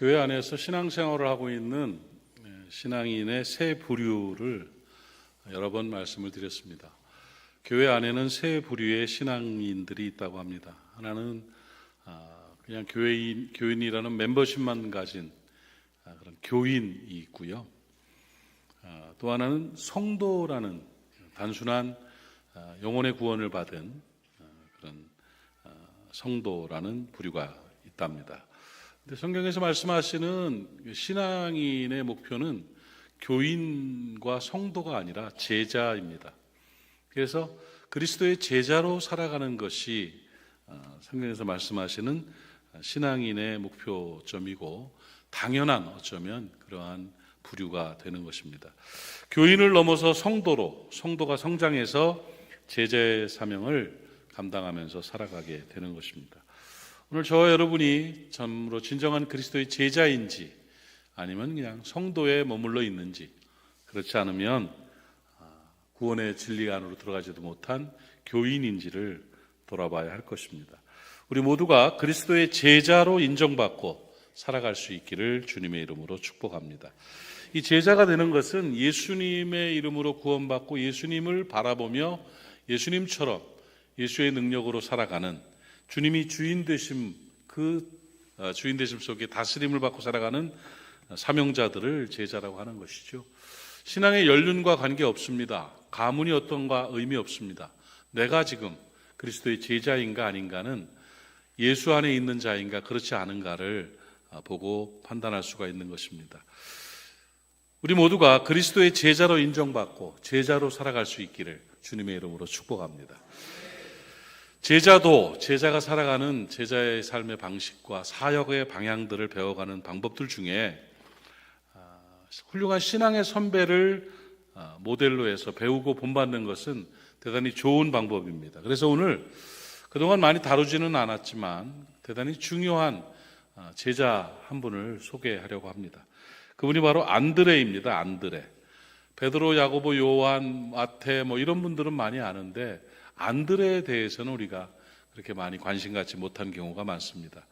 교회 안에서 신앙생활을 하고 있는 신앙인의 세 부류를 여러 번 말씀을 드렸습니다. 교회 안에는 세 부류의 신앙인들이 있다고 합니다. 하나는 그냥 교인이라는 멤버십만 가진 그런 교인이 있고요. 또 하나는 성도라는 단순한 영혼의 구원을 받은 그런 성도라는 부류가 있답니다. 근데 성경에서 말씀하시는 신앙인의 목표는 교인과 성도가 아니라 제자입니다. 그래서 그리스도의 제자로 살아가는 것이 성경에서 말씀하시는 신앙인의 목표점이고 당연한 어쩌면 그러한 부류가 되는 것입니다. 교인을 넘어서 성도가 성장해서 제자의 사명을 감당하면서 살아가게 되는 것입니다. 오늘 저와 여러분이 참으로 진정한 그리스도의 제자인지 아니면 그냥 성도에 머물러 있는지, 그렇지 않으면 구원의 진리 안으로 들어가지도 못한 교인인지를 돌아봐야 할 것입니다. 우리 모두가 그리스도의 제자로 인정받고 살아갈 수 있기를 주님의 이름으로 축복합니다. 이 제자가 되는 것은 예수님의 이름으로 구원받고 예수님을 바라보며 예수님처럼 예수의 능력으로 살아가는, 주님이 주인 되심, 그 주인 되심 속에 다스림을 받고 살아가는 사명자들을 제자라고 하는 것이죠. 신앙의 연륜과 관계없습니다. 가문이 어떤가 의미 없습니다. 내가 지금 그리스도의 제자인가 아닌가는 예수 안에 있는 자인가 그렇지 않은가를 보고 판단할 수가 있는 것입니다. 우리 모두가 그리스도의 제자로 인정받고 제자로 살아갈 수 있기를 주님의 이름으로 축복합니다. 제자가 살아가는 제자의 삶의 방식과 사역의 방향들을 배워가는 방법들 중에 훌륭한 신앙의 선배를 모델로 해서 배우고 본받는 것은 대단히 좋은 방법입니다. 그래서 오늘 그동안 많이 다루지는 않았지만 대단히 중요한 제자 한 분을 소개하려고 합니다. 그분이 바로 안드레입니다. 안드레. 베드로, 야고보, 요한, 마태 이런 분들은 많이 아는데 안드레에 대해서는 우리가 그렇게 많이 관심 갖지 못한 경우가 많습니다.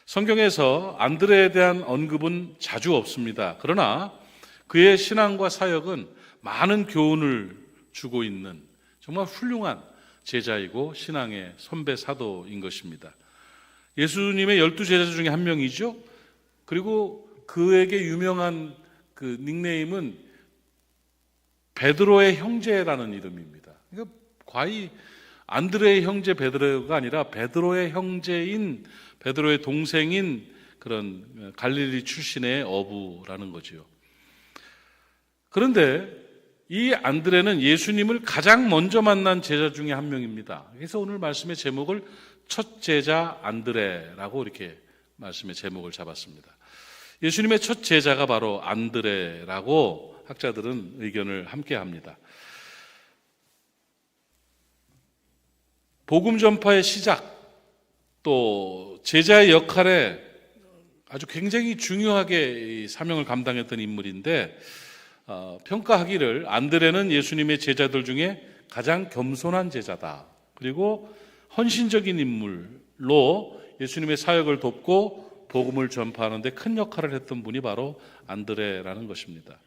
성경에서 안드레에 대한 언급은 자주 없습니다. 그러나 그의 신앙과 사역은 많은 교훈을 주고 있는 정말 훌륭한 제자이고 신앙의 선배 사도인 것입니다. 예수님의 12제자 중에 한 명이죠. 그리고 그에게 유명한 그 닉네임은 베드로의 형제라는 이름입니다. 그러니까 과히 안드레의 형제 베드로가 아니라 베드로의 형제인, 베드로의 동생인 그런 갈릴리 출신의 어부라는 거지요. 그런데 이 안드레는 예수님을 가장 먼저 만난 제자 중에 한 명입니다. 그래서 오늘 말씀의 제목을 첫 제자 안드레라고 이렇게 말씀의 제목을 잡았습니다. 예수님의 첫 제자가 바로 안드레라고 학자들은 의견을 함께 합니다. 복음 전파의 시작, 또 제자의 역할에 아주 굉장히 중요하게 사명을 감당했던 인물인데 평가하기를 안드레는 예수님의 제자들 중에 가장 겸손한 제자다. 그리고 헌신적인 인물로 예수님의 사역을 돕고 복음을 전파하는 데 큰 역할을 했던 분이 바로 안드레라는 것입니다.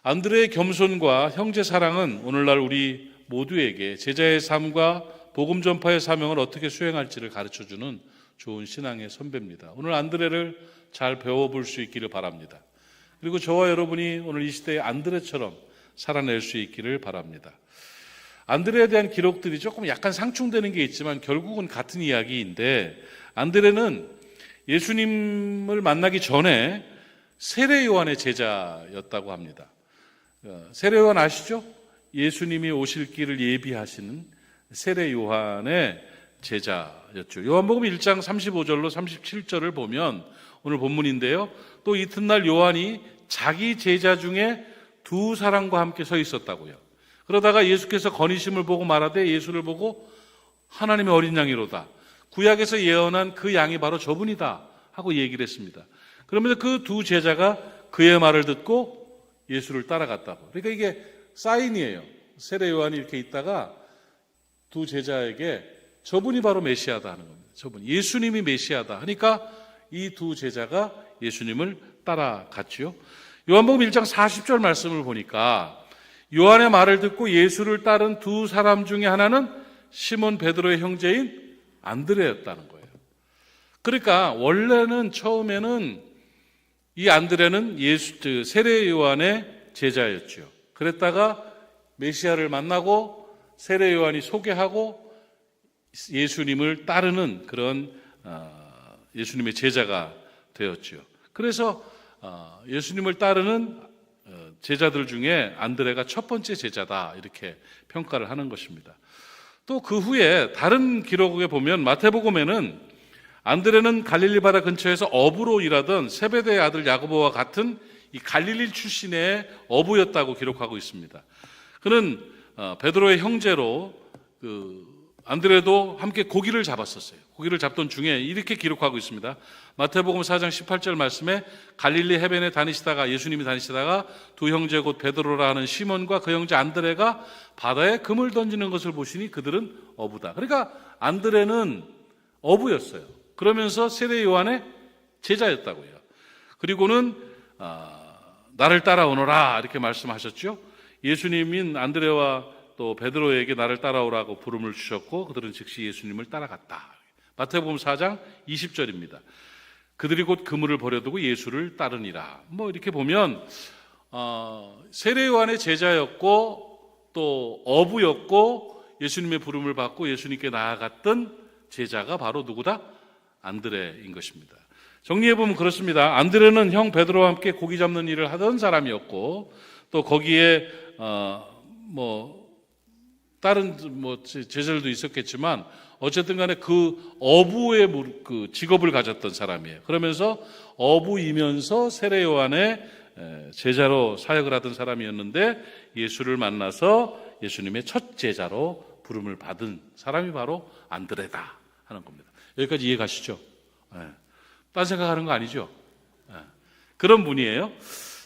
안드레의 겸손과 형제 사랑은 오늘날 우리 모두에게 제자의 삶과 복음 전파의 사명을 어떻게 수행할지를 가르쳐주는 좋은 신앙의 선배입니다. 오늘 안드레를 잘 배워볼 수 있기를 바랍니다. 그리고 저와 여러분이 오늘 이 시대에 안드레처럼 살아낼 수 있기를 바랍니다. 안드레에 대한 기록들이 조금 약간 상충되는 게 있지만 결국은 같은 이야기인데, 안드레는 예수님을 만나기 전에 세례 요한의 제자였다고 합니다. 세례 요한 아시죠? 예수님이 오실 길을 예비하시는 세례 요한의 제자였죠. 요한복음 1장 35절로 37절을 보면 오늘 본문인데요. 또 이튿날 요한이 자기 제자 중에 두 사람과 함께 서 있었다고요. 그러다가 예수께서 건의심을 보고 말하되 예수를 보고 하나님의 어린 양이로다. 구약에서 예언한 그 양이 바로 저분이다 하고 얘기를 했습니다. 그러면서 그 두 제자가 그의 말을 듣고 예수를 따라갔다고. 그러니까 이게 사인이에요. 세례 요한이 이렇게 있다가 두 제자에게 저분이 바로 메시아다 하는 겁니다. 저분 예수님이 메시아다 하니까 이 두 제자가 예수님을 따라갔지요. 요한복음 1장 40절 말씀을 보니까 요한의 말을 듣고 예수를 따른 두 사람 중에 하나는 시몬 베드로의 형제인 안드레였다는 거예요. 그러니까 원래는 처음에는 이 안드레는 세례 요한의 제자였죠. 그랬다가 메시아를 만나고 세례 요한이 소개하고 예수님을 따르는 그런 예수님의 제자가 되었죠. 그래서 예수님을 따르는 제자들 중에 안드레가 첫 번째 제자다 이렇게 평가를 하는 것입니다. 또 그 후에 다른 기록에 보면 마태복음에는 안드레는 갈릴리 바다 근처에서 어부로 일하던 세베대의 아들 야고보와 같은 이 갈릴리 출신의 어부였다고 기록하고 있습니다. 그는 베드로의 형제로 안드레도 함께 고기를 잡았었어요. 고기를 잡던 중에 이렇게 기록하고 있습니다. 마태복음 4장 18절 말씀에 갈릴리 해변에 예수님이 다니시다가 두 형제 곧 베드로라 하는 시몬과 그 형제 안드레가 바다에 금을 던지는 것을 보시니 그들은 어부다. 그러니까 안드레는 어부였어요. 그러면서 세례 요한의 제자였다고요. 그리고는 나를 따라오너라 이렇게 말씀하셨죠. 예수님인 안드레와 또 베드로에게 나를 따라오라고 부름을 주셨고 그들은 즉시 예수님을 따라갔다. 마태복음 4장 20절입니다. 그들이 곧 그물을 버려두고 예수를 따르니라. 이렇게 보면 세례 요한의 제자였고 또 어부였고 예수님의 부름을 받고 예수님께 나아갔던 제자가 바로 누구다? 안드레인 것입니다. 정리해보면 그렇습니다. 안드레는 형 베드로와 함께 고기 잡는 일을 하던 사람이었고 또 거기에 다른 제자들도 있었겠지만 어쨌든 간에 그 어부의 그 직업을 가졌던 사람이에요. 그러면서 어부이면서 세례 요한의 제자로 사역을 하던 사람이었는데 예수를 만나서 예수님의 첫 제자로 부름을 받은 사람이 바로 안드레다 하는 겁니다. 여기까지 이해 가시죠? 딴 생각하는 거 아니죠? 그런 분이에요.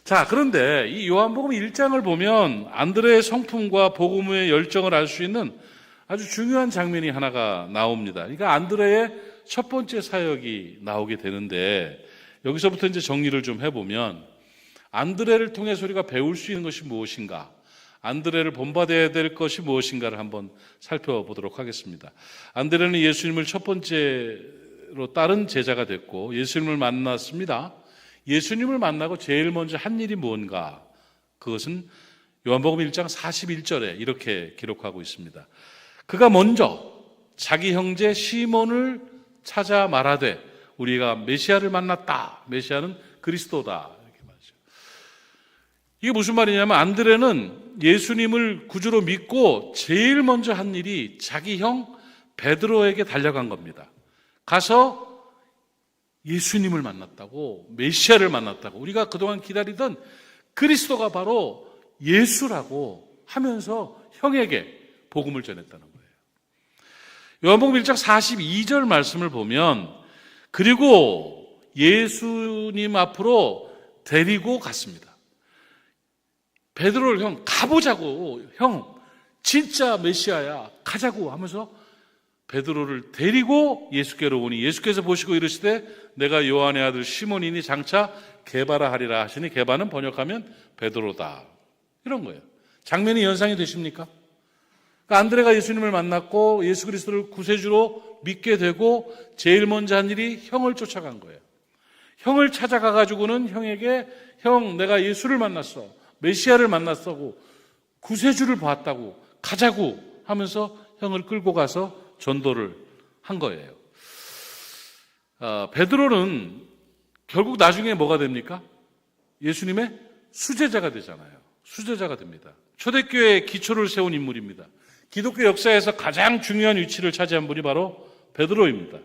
자, 그런데 이 요한복음 1장을 보면 안드레의 성품과 복음의 열정을 알 수 있는 아주 중요한 장면이 하나가 나옵니다. 그러니까 안드레의 첫 번째 사역이 나오게 되는데 여기서부터 이제 정리를 좀 해보면 안드레를 통해서 우리가 배울 수 있는 것이 무엇인가, 안드레를 본받아야 될 것이 무엇인가를 한번 살펴보도록 하겠습니다. 안드레는 예수님을 첫 번째로 따른 제자가 됐고 예수님을 만났습니다. 예수님을 만나고 제일 먼저 한 일이 무언가? 그것은 요한복음 1장 41절에 이렇게 기록하고 있습니다. 그가 먼저 자기 형제 시몬을 찾아 말하되 우리가 메시아를 만났다. 메시아는 그리스도다. 이렇게 말이죠. 이게 무슨 말이냐면 안드레는 예수님을 구주로 믿고 제일 먼저 한 일이 자기 형 베드로에게 달려간 겁니다. 가서 예수님을 만났다고, 메시아를 만났다고, 우리가 그동안 기다리던 그리스도가 바로 예수라고 하면서 형에게 복음을 전했다는 거예요. 요한복음 1장 42절 말씀을 보면 그리고 예수님 앞으로 데리고 갔습니다. 베드로를 형 가보자고, 형 진짜 메시아야 가자고 하면서 베드로를 데리고 예수께로 오니 예수께서 보시고 이르시되 내가 요한의 아들 시몬이니 장차 게바라 하리라 하시니 게바는 번역하면 베드로다. 이런 거예요. 장면이 연상이 되십니까? 그러니까 안드레가 예수님을 만났고 예수 그리스도를 구세주로 믿게 되고 제일 먼저 한 일이 형을 쫓아간 거예요. 형을 찾아가 가지고는 형에게 형 내가 예수를 만났어. 메시아를 만났다고 구세주를 봤다고 가자고 하면서 형을 끌고 가서 전도를 한 거예요. 베드로는 결국 나중에 뭐가 됩니까? 예수님의 수제자가 되잖아요. 수제자가 됩니다. 초대교회의 기초를 세운 인물입니다. 기독교 역사에서 가장 중요한 위치를 차지한 분이 바로 베드로입니다.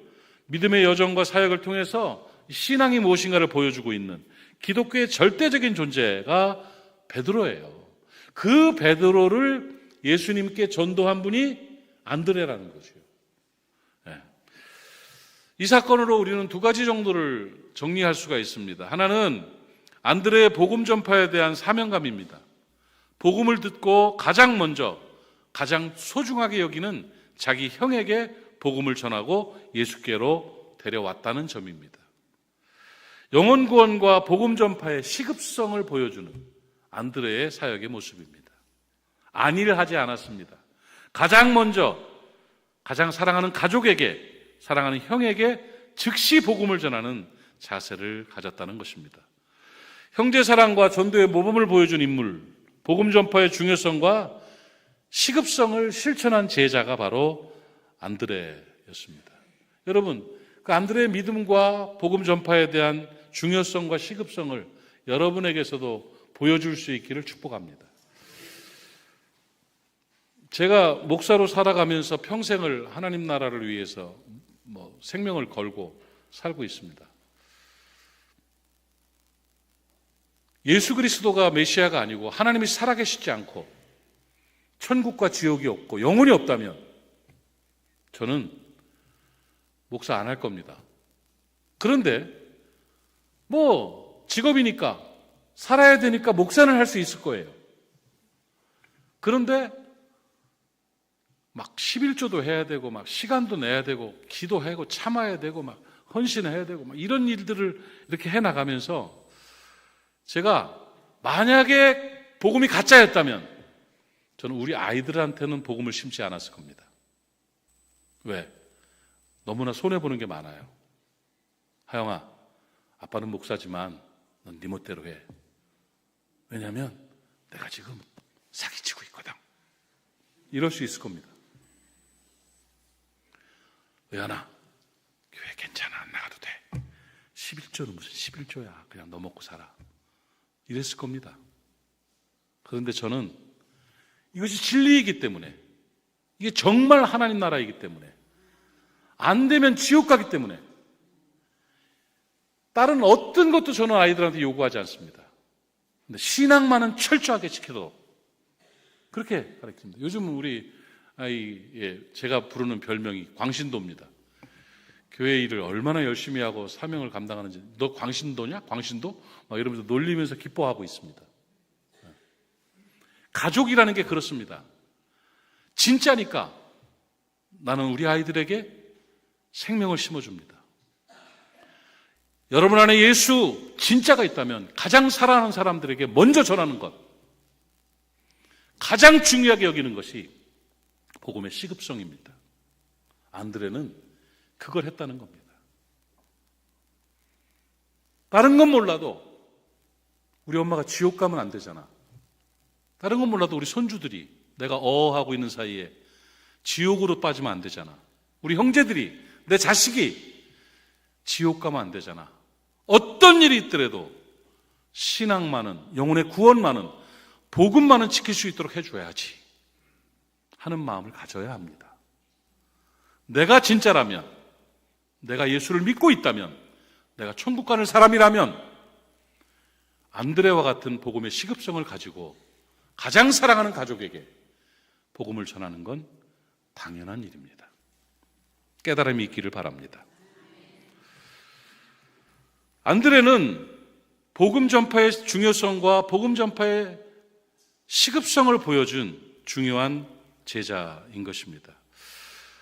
믿음의 여정과 사역을 통해서 신앙이 무엇인가를 보여주고 있는 기독교의 절대적인 존재가 베드로예요. 그 베드로를 예수님께 전도한 분이 안드레라는 거죠. 이 사건으로 우리는 두 가지 정도를 정리할 수가 있습니다. 하나는 안드레의 복음 전파에 대한 사명감입니다. 복음을 듣고 가장 먼저 가장 소중하게 여기는 자기 형에게 복음을 전하고 예수께로 데려왔다는 점입니다. 영혼 구원과 복음 전파의 시급성을 보여주는 안드레의 사역의 모습입니다. 안일을 하지 않았습니다. 가장 먼저 가장 사랑하는 가족에게, 사랑하는 형에게 즉시 복음을 전하는 자세를 가졌다는 것입니다. 형제 사랑과 전도의 모범을 보여준 인물, 복음 전파의 중요성과 시급성을 실천한 제자가 바로 안드레였습니다. 여러분, 그 안드레의 믿음과 복음 전파에 대한 중요성과 시급성을 여러분에게서도 보여줄 수 있기를 축복합니다. 제가 목사로 살아가면서 평생을 하나님 나라를 위해서 생명을 걸고 살고 있습니다. 예수 그리스도가 메시아가 아니고 하나님이 살아계시지 않고 천국과 지옥이 없고 영혼이 없다면 저는 목사 안 할 겁니다. 그런데 직업이니까 살아야 되니까 목사는 할 수 있을 거예요. 그런데 막 11조도 해야 되고 막 시간도 내야 되고 기도하고 참아야 되고 막 헌신해야 되고 막 이런 일들을 이렇게 해나가면서 제가 만약에 복음이 가짜였다면 저는 우리 아이들한테는 복음을 심지 않았을 겁니다. 왜? 너무나 손해보는 게 많아요. 하영아, 아빠는 목사지만 넌 네 멋대로 해. 왜냐하면 내가 지금 사기치고 있거든. 이럴 수 있을 겁니다. 의연아, 교회 괜찮아, 안 나가도 돼. 11조는 무슨 11조야. 그냥 너 먹고 살아. 이랬을 겁니다. 그런데 저는 이것이 진리이기 때문에, 이게 정말 하나님 나라이기 때문에, 안 되면 지옥 가기 때문에 다른 어떤 것도 저는 아이들한테 요구하지 않습니다. 근데 신앙만은 철저하게 지켜도 그렇게 가르칩니다. 요즘 우리 아이, 제가 부르는 별명이 광신도입니다. 교회 일을 얼마나 열심히 하고 사명을 감당하는지, 너 광신도냐? 광신도? 막 이러면서 놀리면서 기뻐하고 있습니다. 가족이라는 게 그렇습니다. 진짜니까 나는 우리 아이들에게 생명을 심어줍니다. 여러분 안에 예수 진짜가 있다면 가장 사랑하는 사람들에게 먼저 전하는 것, 가장 중요하게 여기는 것이 복음의 시급성입니다. 안드레는 그걸 했다는 겁니다. 다른 건 몰라도 우리 엄마가 지옥 가면 안 되잖아. 다른 건 몰라도 우리 손주들이 내가 하고 있는 사이에 지옥으로 빠지면 안 되잖아. 우리 형제들이, 내 자식이 지옥 가면 안 되잖아. 어떤 일이 있더라도 신앙만은, 영혼의 구원만은, 복음만은 지킬 수 있도록 해줘야지 하는 마음을 가져야 합니다. 내가 진짜라면, 내가 예수를 믿고 있다면, 내가 천국 가는 사람이라면 안드레와 같은 복음의 시급성을 가지고 가장 사랑하는 가족에게 복음을 전하는 건 당연한 일입니다. 깨달음이 있기를 바랍니다. 안드레는 복음 전파의 중요성과 복음 전파의 시급성을 보여준 중요한 제자인 것입니다.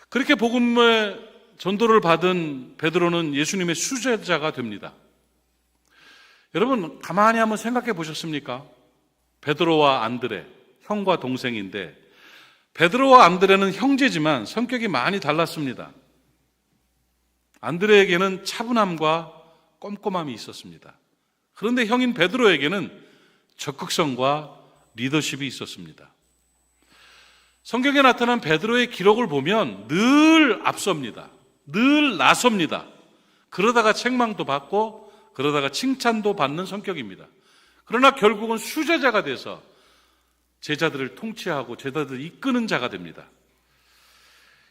그렇게 복음의 전도를 받은 베드로는 예수님의 수제자가 됩니다. 여러분, 가만히 한번 생각해 보셨습니까? 베드로와 안드레, 형과 동생인데 베드로와 안드레는 형제지만 성격이 많이 달랐습니다. 안드레에게는 차분함과 꼼꼼함이 있었습니다. 그런데 형인 베드로에게는 적극성과 리더십이 있었습니다. 성경에 나타난 베드로의 기록을 보면 늘 앞섭니다. 늘 나섭니다. 그러다가 책망도 받고 그러다가 칭찬도 받는 성격입니다. 그러나 결국은 수제자가 돼서 제자들을 통치하고 제자들을 이끄는 자가 됩니다.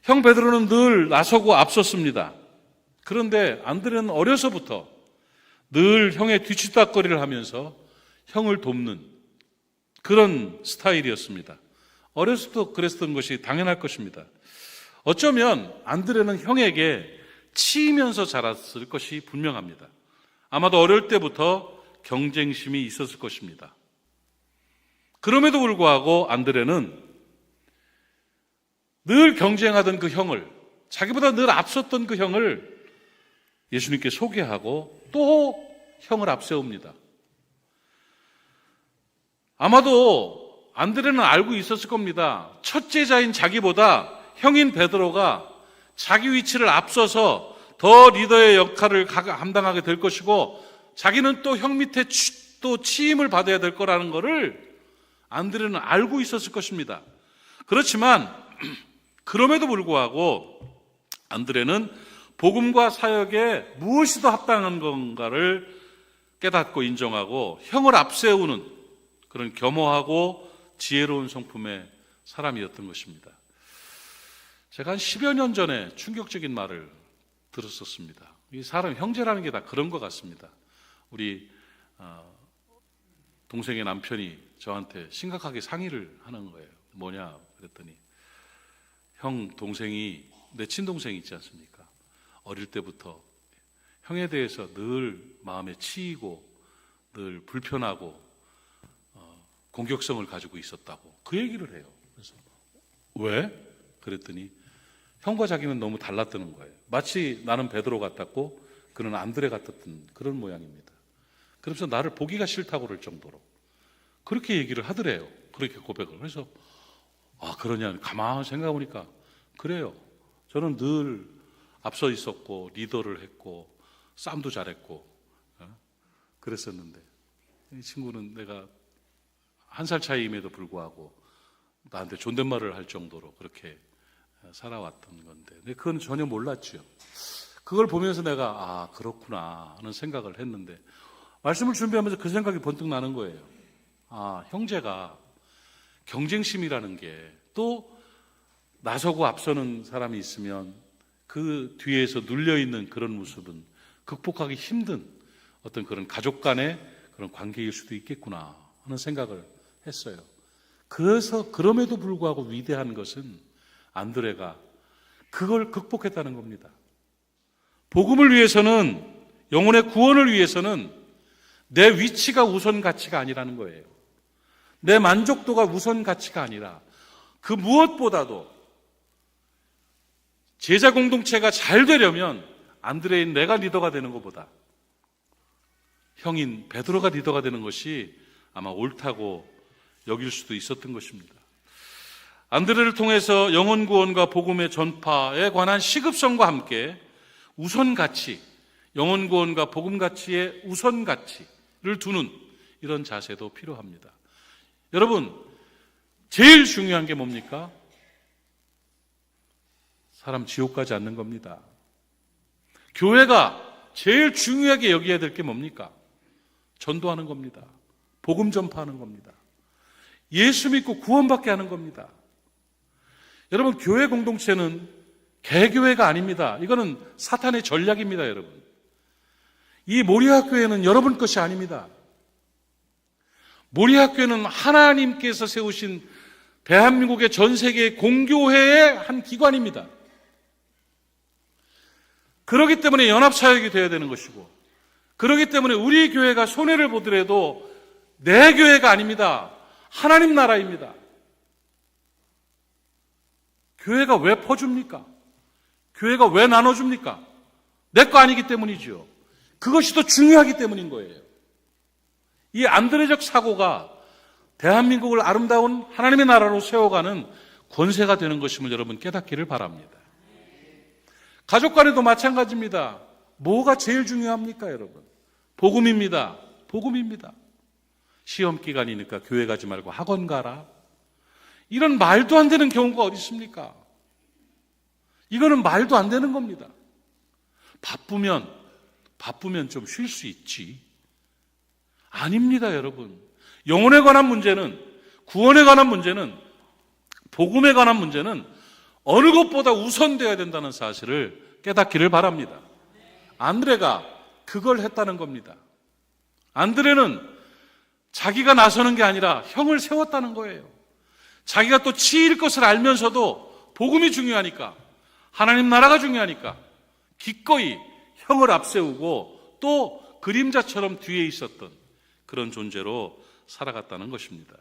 형 베드로는 늘 나서고 앞섰습니다. 그런데 안드레는 어려서부터 늘 형의 뒤치다꺼리를 하면서 형을 돕는 그런 스타일이었습니다. 어려서부터 그랬던 것이 당연할 것입니다. 어쩌면 안드레는 형에게 치이면서 자랐을 것이 분명합니다. 아마도 어릴 때부터 경쟁심이 있었을 것입니다. 그럼에도 불구하고 안드레는 늘 경쟁하던 그 형을, 자기보다 늘 앞섰던 그 형을 예수님께 소개하고 또 형을 앞세웁니다. 아마도 안드레는 알고 있었을 겁니다. 첫 제자인 자기보다 형인 베드로가 자기 위치를 앞서서 더 리더의 역할을 감당하게 될 것이고, 자기는 또 형 밑에 또 치임을 받아야 될 거라는 것을 안드레는 알고 있었을 것입니다. 그렇지만 그럼에도 불구하고 안드레는 복음과 사역에 무엇이 더 합당한 건가를 깨닫고 인정하고 형을 앞세우는 그런 겸허하고 지혜로운 성품의 사람이었던 것입니다. 제가 한 10여 년 전에 충격적인 말을 들었었습니다. 이 사람 형제라는 게 다 그런 것 같습니다. 우리 동생의 남편이 저한테 심각하게 상의를 하는 거예요. 뭐냐 그랬더니, 형 동생이, 내 친동생이 있지 않습니까? 어릴 때부터 형에 대해서 늘 마음에 치이고 늘 불편하고 공격성을 가지고 있었다고 그 얘기를 해요. 그래서 왜? 그랬더니 형과 자기는 너무 달랐다는 거예요. 마치 나는 베드로 같았고 그는 안드레 같았던 그런 모양입니다. 그래서 나를 보기가 싫다고 그럴 정도로 그렇게 얘기를 하더래요. 그렇게 고백을. 그래서 그러냐 가만히 생각해보니까 그래요. 저는 늘 앞서 있었고 리더를 했고 싸움도 잘했고 그랬었는데, 이 친구는 내가 1살 차이임에도 불구하고 나한테 존댓말을 할 정도로 그렇게 살아왔던 건데, 근데 그건 전혀 몰랐죠. 그걸 보면서 내가 그렇구나 하는 생각을 했는데, 말씀을 준비하면서 그 생각이 번뜩 나는 거예요. 형제가 경쟁심이라는 게, 또 나서고 앞서는 사람이 있으면 그 뒤에서 눌려있는 그런 모습은 극복하기 힘든 어떤 그런 가족 간의 그런 관계일 수도 있겠구나 하는 생각을 했어요. 그래서 그럼에도 불구하고 위대한 것은 안드레가 그걸 극복했다는 겁니다. 복음을 위해서는, 영혼의 구원을 위해서는 내 위치가 우선 가치가 아니라는 거예요. 내 만족도가 우선 가치가 아니라 그 무엇보다도 제자 공동체가 잘 되려면 안드레인 내가 리더가 되는 것보다 형인 베드로가 리더가 되는 것이 아마 옳다고 여길 수도 있었던 것입니다. 안드레를 통해서 영혼 구원과 복음의 전파에 관한 시급성과 함께 우선 가치, 영혼 구원과 복음 가치의 우선 가치를 두는 이런 자세도 필요합니다. 여러분, 제일 중요한 게 뭡니까? 사람 지옥 가지 않는 겁니다. 교회가 제일 중요하게 여겨야 될 게 뭡니까? 전도하는 겁니다. 복음 전파하는 겁니다. 예수 믿고 구원받게 하는 겁니다. 여러분, 교회 공동체는 개교회가 아닙니다. 이거는 사탄의 전략입니다, 여러분. 이 모리아교회는 여러분 것이 아닙니다. 모리아교회는 하나님께서 세우신 대한민국의 전 세계의 공교회의 한 기관입니다. 그렇기 때문에 연합사역이 되어야 되는 것이고, 그렇기 때문에 우리 교회가 손해를 보더라도 내 교회가 아닙니다. 하나님 나라입니다. 교회가 왜 퍼줍니까? 교회가 왜 나눠줍니까? 내 거 아니기 때문이지요. 그것이 더 중요하기 때문인 거예요. 이 안드레적 사고가 대한민국을 아름다운 하나님의 나라로 세워가는 권세가 되는 것임을 여러분 깨닫기를 바랍니다. 가족 간에도 마찬가지입니다. 뭐가 제일 중요합니까, 여러분? 복음입니다. 복음입니다. 시험 기간이니까 교회 가지 말고 학원 가라. 이런 말도 안 되는 경우가 어디 있습니까? 이거는 말도 안 되는 겁니다. 바쁘면 좀 쉴 수 있지. 아닙니다, 여러분. 영혼에 관한 문제는, 구원에 관한 문제는, 복음에 관한 문제는 어느 것보다 우선되어야 된다는 사실을 깨닫기를 바랍니다. 안드레가 그걸 했다는 겁니다. 안드레는 자기가 나서는 게 아니라 형을 세웠다는 거예요. 자기가 또 치일 것을 알면서도 복음이 중요하니까, 하나님 나라가 중요하니까 기꺼이 형을 앞세우고 또 그림자처럼 뒤에 있었던 그런 존재로 살아갔다는 것입니다.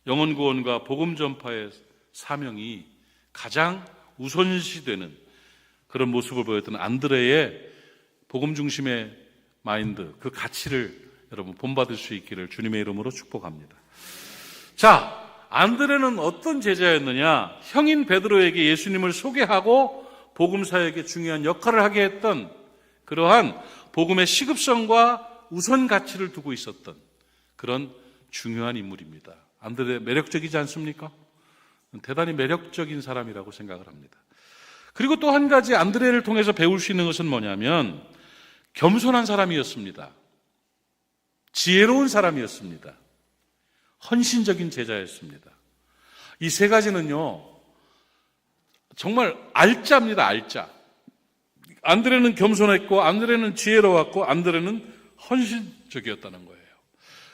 영혼 구원과 복음 전파의 사명이 가장 우선시되는 그런 모습을 보였던 안드레의 복음 중심의 마인드, 그 가치를 여러분 본받을 수 있기를 주님의 이름으로 축복합니다. 자, 안드레는 어떤 제자였느냐? 형인 베드로에게 예수님을 소개하고 복음 사역에 중요한 역할을 하게 했던 그러한 복음의 시급성과 우선 가치를 두고 있었던 그런 중요한 인물입니다. 안드레 매력적이지 않습니까? 대단히 매력적인 사람이라고 생각을 합니다. 그리고 또 한 가지 안드레를 통해서 배울 수 있는 것은 뭐냐면 겸손한 사람이었습니다. 지혜로운 사람이었습니다. 헌신적인 제자였습니다. 이 세 가지는요, 정말 알짜입니다, 알짜. 안드레는 겸손했고, 안드레는 지혜로웠고, 안드레는 헌신적이었다는 거예요.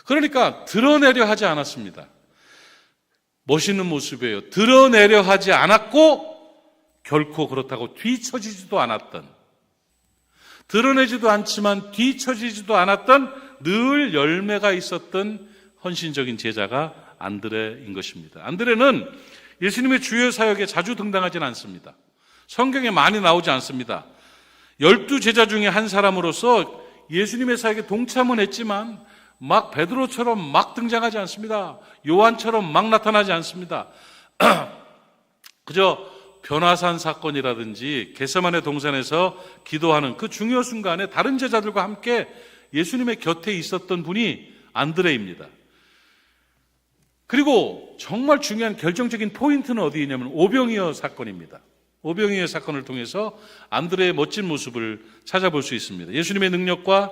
그러니까 드러내려 하지 않았습니다. 멋있는 모습이에요. 드러내려 하지 않았고, 결코 그렇다고 뒤처지지도 않았던, 드러내지도 않지만 뒤처지지도 않았던 늘 열매가 있었던 헌신적인 제자가 안드레인 것입니다. 안드레는 예수님의 주요 사역에 자주 등장하지는 않습니다. 성경에 많이 나오지 않습니다. 12제자 중에 한 사람으로서 예수님의 사역에 동참은 했지만 막 베드로처럼 막 등장하지 않습니다. 요한처럼 막 나타나지 않습니다. 그저 변화산 사건이라든지 겟세마네 동산에서 기도하는 그 중요 순간에 다른 제자들과 함께 예수님의 곁에 있었던 분이 안드레입니다. 그리고 정말 중요한 결정적인 포인트는 어디에 있냐면 오병이어 사건입니다. 오병이어 사건을 통해서 안드레의 멋진 모습을 찾아볼 수 있습니다. 예수님의 능력과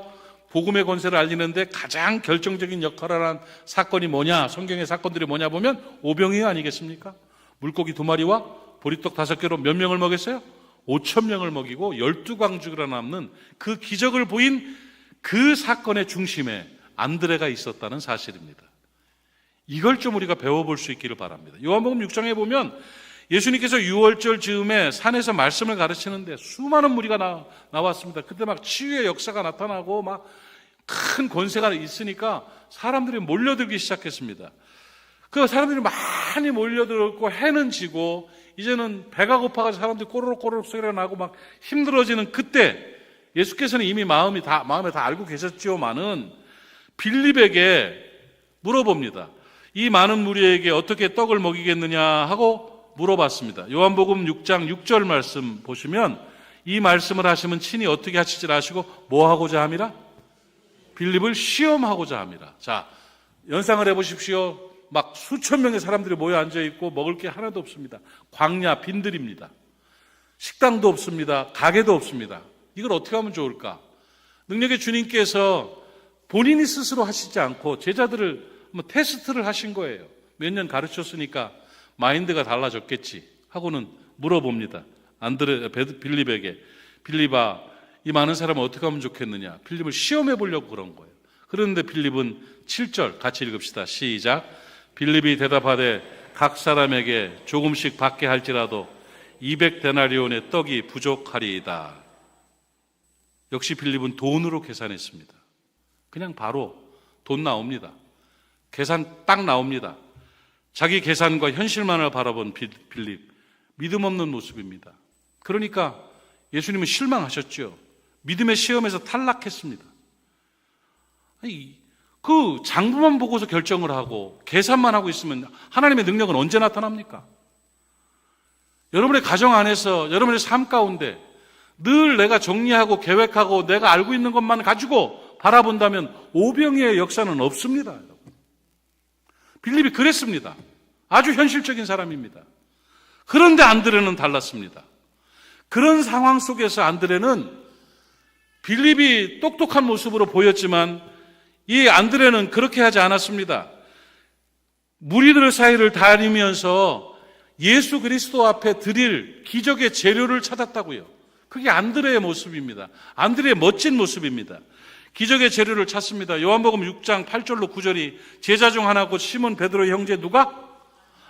복음의 권세를 알리는데 가장 결정적인 역할을 한 사건이 뭐냐, 성경의 사건들이 뭐냐 보면 오병이어 아니겠습니까? 물고기 2마리와 보리떡 5개로 몇 명을 먹였어요? 5,000명을 먹이고 12광주가 남는 그 기적을 보인 그 사건의 중심에 안드레가 있었다는 사실입니다. 이걸 좀 우리가 배워볼 수 있기를 바랍니다. 요한복음 6장에 보면 예수님께서 유월절 즈음에 산에서 말씀을 가르치는데 수많은 무리가 나왔습니다. 그때 막 치유의 역사가 나타나고 막 큰 권세가 있으니까 사람들이 몰려들기 시작했습니다. 그 사람들이 많이 몰려들었고 해는 지고 이제는 배가 고파가지고 사람들이 꼬르륵 소리가 나고 막 힘들어지는 그때 예수께서는 이미 마음에 다 알고 계셨지요만은 빌립에게 물어봅니다. 이 많은 무리에게 어떻게 떡을 먹이겠느냐 하고 물어봤습니다. 요한복음 6장 6절 말씀 보시면 이 말씀을 하시면 친히 어떻게 하실지 아시고 뭐 하고자 함이라? 빌립을 시험하고자 함이라. 자, 연상을 해보십시오. 막 수천 명의 사람들이 모여 앉아있고 먹을 게 하나도 없습니다. 광야 빈들입니다. 식당도 없습니다. 가게도 없습니다. 이걸 어떻게 하면 좋을까? 능력의 주님께서 본인이 스스로 하시지 않고 제자들을 테스트를 하신 거예요. 몇 년 가르쳤으니까 마인드가 달라졌겠지 하고는 물어봅니다. 빌립에게, 빌립아, 이 많은 사람을 어떻게 하면 좋겠느냐? 빌립을 시험해 보려고 그런 거예요. 그런데 빌립은 7절 같이 읽읍시다. 시작. 빌립이 대답하되 각 사람에게 조금씩 받게 할지라도 200데나리온의 떡이 부족하리이다. 역시 빌립은 돈으로 계산했습니다. 그냥 바로 돈 나옵니다. 계산 딱 나옵니다. 자기 계산과 현실만을 바라본 빌립, 믿음 없는 모습입니다. 그러니까 예수님은 실망하셨죠. 믿음의 시험에서 탈락했습니다. 그 장부만 보고서 결정을 하고 계산만 하고 있으면 하나님의 능력은 언제 나타납니까? 여러분의 가정 안에서 여러분의 삶 가운데 늘 내가 정리하고 계획하고 내가 알고 있는 것만 가지고 바라본다면 오병이의 역사는 없습니다. 빌립이 그랬습니다. 아주 현실적인 사람입니다. 그런데 안드레는 달랐습니다. 그런 상황 속에서 안드레는 빌립이 똑똑한 모습으로 보였지만 이 안드레는 그렇게 하지 않았습니다. 무리들 사이를 다니면서 예수 그리스도 앞에 드릴 기적의 재료를 찾았다고요. 그게 안드레의 모습입니다. 안드레의 멋진 모습입니다. 기적의 재료를 찾습니다. 요한복음 6장 8절로 9절이 제자 중 하나고 시몬 베드로의 형제 누가?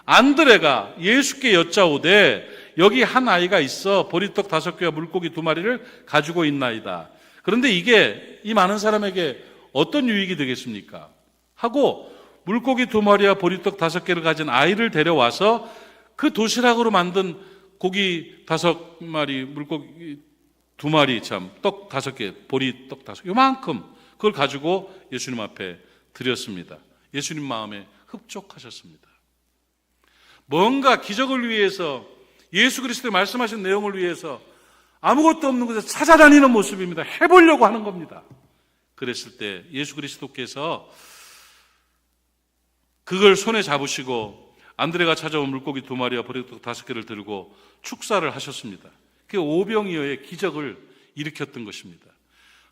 안드레가 예수께 여짜오되 여기 한 아이가 있어 보리떡 5개와 물고기 2마리를 가지고 있나이다. 그런데 이게 이 많은 사람에게 어떤 유익이 되겠습니까? 하고 물고기 2마리와 보리떡 5개를 가진 아이를 데려와서 그 도시락으로 만든 고기 5마리, 물고기 2마리 참 떡 5개, 보리 떡 5개, 요만큼 그걸 가지고 예수님 앞에 드렸습니다. 예수님 마음에 흡족하셨습니다. 뭔가 기적을 위해서, 예수 그리스도의 말씀하신 내용을 위해서 아무것도 없는 곳에서 찾아다니는 모습입니다. 해보려고 하는 겁니다. 그랬을 때 예수 그리스도께서 그걸 손에 잡으시고 안드레가 찾아온 물고기 2마리와 보리떡 5개를 들고 축사를 하셨습니다. 그게 오병이어의 기적을 일으켰던 것입니다.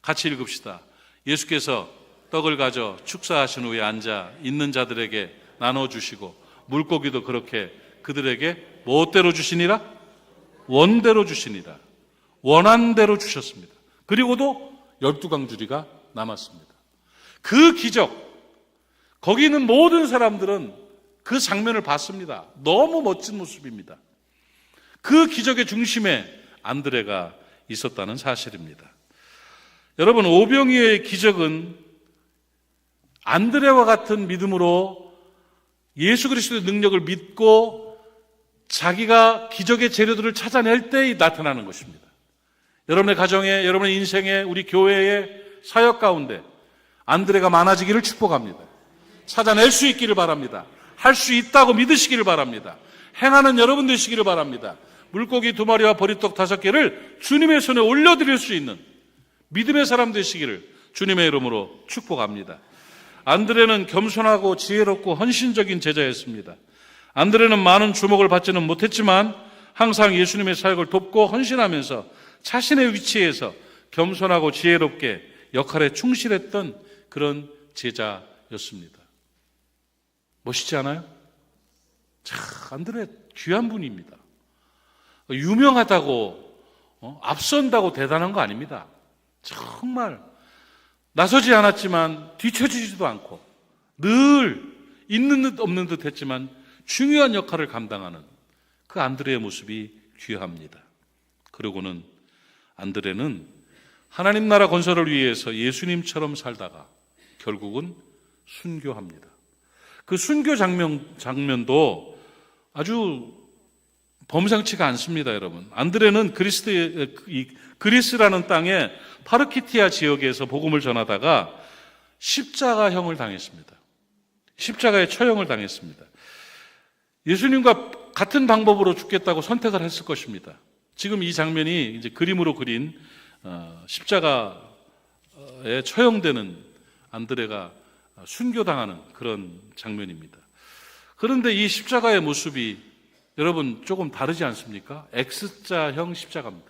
같이 읽읍시다. 예수께서 떡을 가져 축사하신 후에 앉아 있는 자들에게 나눠주시고 물고기도 그렇게 그들에게 무엇대로 주시니라? 원대로 주시니라. 원한 대로 주셨습니다. 그리고도 12강주리가 남았습니다. 그 기적, 거기 있는 모든 사람들은 그 장면을 봤습니다. 너무 멋진 모습입니다. 그 기적의 중심에 안드레가 있었다는 사실입니다. 여러분, 오병이어의 기적은 안드레와 같은 믿음으로 예수 그리스도의 능력을 믿고 자기가 기적의 재료들을 찾아낼 때 나타나는 것입니다. 여러분의 가정에, 여러분의 인생에, 우리 교회의 사역 가운데 안드레가 많아지기를 축복합니다. 찾아낼 수 있기를 바랍니다. 할 수 있다고 믿으시기를 바랍니다. 행하는 여러분 되시기를 바랍니다. 물고기 2마리와 보리떡 5개를 주님의 손에 올려드릴 수 있는 믿음의 사람 되시기를 주님의 이름으로 축복합니다. 안드레는 겸손하고 지혜롭고 헌신적인 제자였습니다. 안드레는 많은 주목을 받지는 못했지만 항상 예수님의 사역을 돕고 헌신하면서 자신의 위치에서 겸손하고 지혜롭게 역할에 충실했던 그런 제자였습니다. 멋있지 않아요? 참, 안드레 귀한 분입니다. 유명하다고, 앞선다고 대단한 거 아닙니다. 정말 나서지 않았지만 뒤처지지도 않고 늘 있는 듯 없는 듯 했지만 중요한 역할을 감당하는 그 안드레의 모습이 귀합니다. 그리고는 안드레는 하나님 나라 건설을 위해서 예수님처럼 살다가 결국은 순교합니다. 그 순교 장면도 아주 범상치가 않습니다, 여러분. 안드레는 그리스라는 땅의 파르키티아 지역에서 복음을 전하다가 십자가형을 당했습니다. 십자가의 처형을 당했습니다. 예수님과 같은 방법으로 죽겠다고 선택을 했을 것입니다. 지금 이 장면이 이제 그림으로 그린 십자가에 처형되는 안드레가 순교당하는 그런 장면입니다. 그런데 이 십자가의 모습이 여러분 조금 다르지 않습니까? X자형 십자가입니다.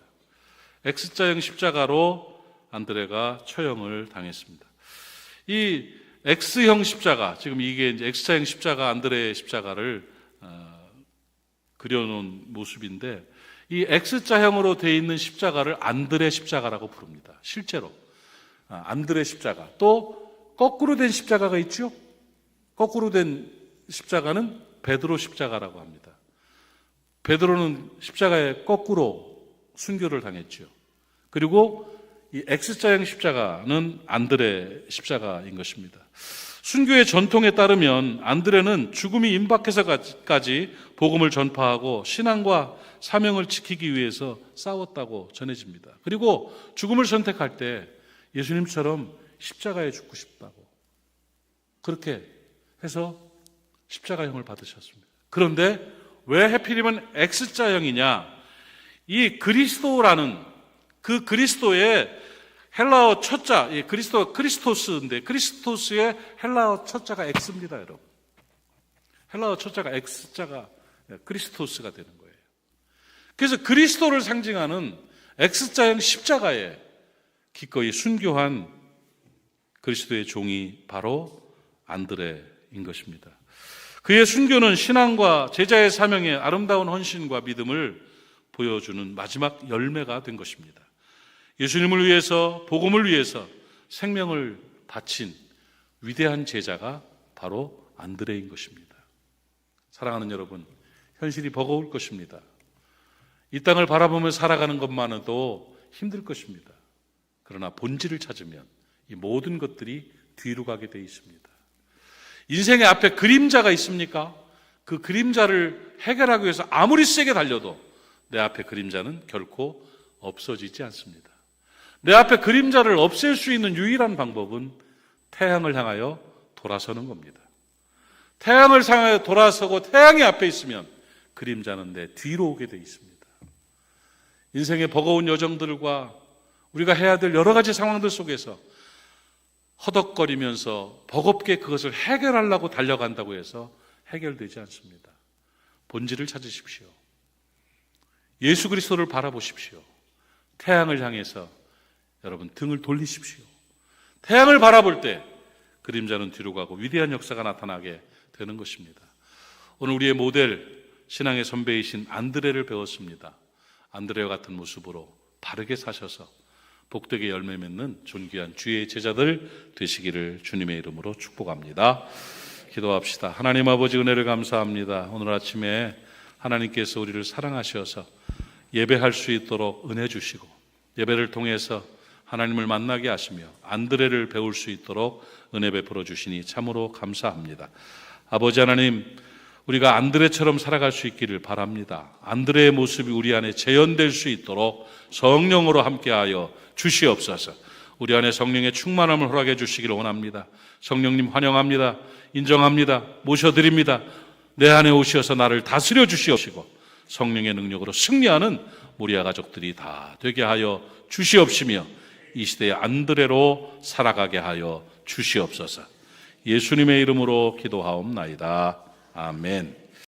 X자형 십자가로 안드레가 처형을 당했습니다. 이 X형 십자가, 지금 이게 이제 X자형 십자가, 안드레의 십자가를 그려놓은 모습인데, 이 X자형으로 되어 있는 십자가를 안드레 십자가라고 부릅니다. 실제로 안드레 십자가. 또 거꾸로 된 십자가가 있죠. 거꾸로 된 십자가는 베드로 십자가라고 합니다. 베드로는 십자가에 거꾸로 순교를 당했죠. 그리고 이 X자형 십자가는 안드레 십자가인 것입니다. 순교의 전통에 따르면 안드레는 죽음이 임박해서까지 복음을 전파하고 신앙과 사명을 지키기 위해서 싸웠다고 전해집니다. 그리고 죽음을 선택할 때 예수님처럼 십자가에 죽고 싶다고 그렇게 해서 십자가형을 받으셨습니다. 그런데 왜 하필이면 X자형이냐? 이 그리스도라는 그 그리스도의 헬라어 첫자, 그리스도가 크리스토스인데 크리스토스의 헬라어 첫자가 X입니다, 여러분. 헬라어 첫자가 X자가 크리스토스가 되는 거예요. 그래서 그리스도를 상징하는 X자형 십자가에 기꺼이 순교한 그리스도의 종이 바로 안드레인 것입니다. 그의 순교는 신앙과 제자의 사명의 아름다운 헌신과 믿음을 보여주는 마지막 열매가 된 것입니다. 예수님을 위해서, 복음을 위해서 생명을 바친 위대한 제자가 바로 안드레인 것입니다. 사랑하는 여러분, 현실이 버거울 것입니다. 이 땅을 바라보며 살아가는 것만으로도 힘들 것입니다. 그러나 본질을 찾으면 이 모든 것들이 뒤로 가게 되어 있습니다. 인생의 앞에 그림자가 있습니까? 그 그림자를 해결하기 위해서 아무리 세게 달려도 내 앞에 그림자는 결코 없어지지 않습니다. 내 앞에 그림자를 없앨 수 있는 유일한 방법은 태양을 향하여 돌아서는 겁니다. 태양을 향하여 돌아서고 태양이 앞에 있으면 그림자는 내 뒤로 오게 되어 있습니다. 인생의 버거운 여정들과 우리가 해야 될 여러 가지 상황들 속에서 허덕거리면서 버겁게 그것을 해결하려고 달려간다고 해서 해결되지 않습니다. 본질을 찾으십시오. 예수 그리스도를 바라보십시오. 태양을 향해서 여러분 등을 돌리십시오. 태양을 바라볼 때 그림자는 뒤로 가고 위대한 역사가 나타나게 되는 것입니다. 오늘 우리의 모델, 신앙의 선배이신 안드레를 배웠습니다. 안드레와 같은 모습으로 바르게 사셔서 복되게 열매 맺는 존귀한 주의 제자들 되시기를 주님의 이름으로 축복합니다. 기도합시다. 하나님 아버지 은혜를 감사합니다. 오늘 아침에 하나님께서 우리를 사랑하셔서 예배할 수 있도록 은혜 주시고 예배를 통해서 하나님을 만나게 하시며 안드레를 배울 수 있도록 은혜 베풀어 주시니 참으로 감사합니다. 아버지 하나님, 우리가 안드레처럼 살아갈 수 있기를 바랍니다. 안드레의 모습이 우리 안에 재현될 수 있도록 성령으로 함께하여 주시옵소서. 우리 안에 성령의 충만함을 허락해 주시기를 원합니다. 성령님 환영합니다. 인정합니다. 모셔드립니다. 내 안에 오셔서 나를 다스려 주시옵시고 성령의 능력으로 승리하는 모리아 가족들이 다 되게 하여 주시옵시며 이 시대의 안드레로 살아가게 하여 주시옵소서. 예수님의 이름으로 기도하옵나이다. 아멘.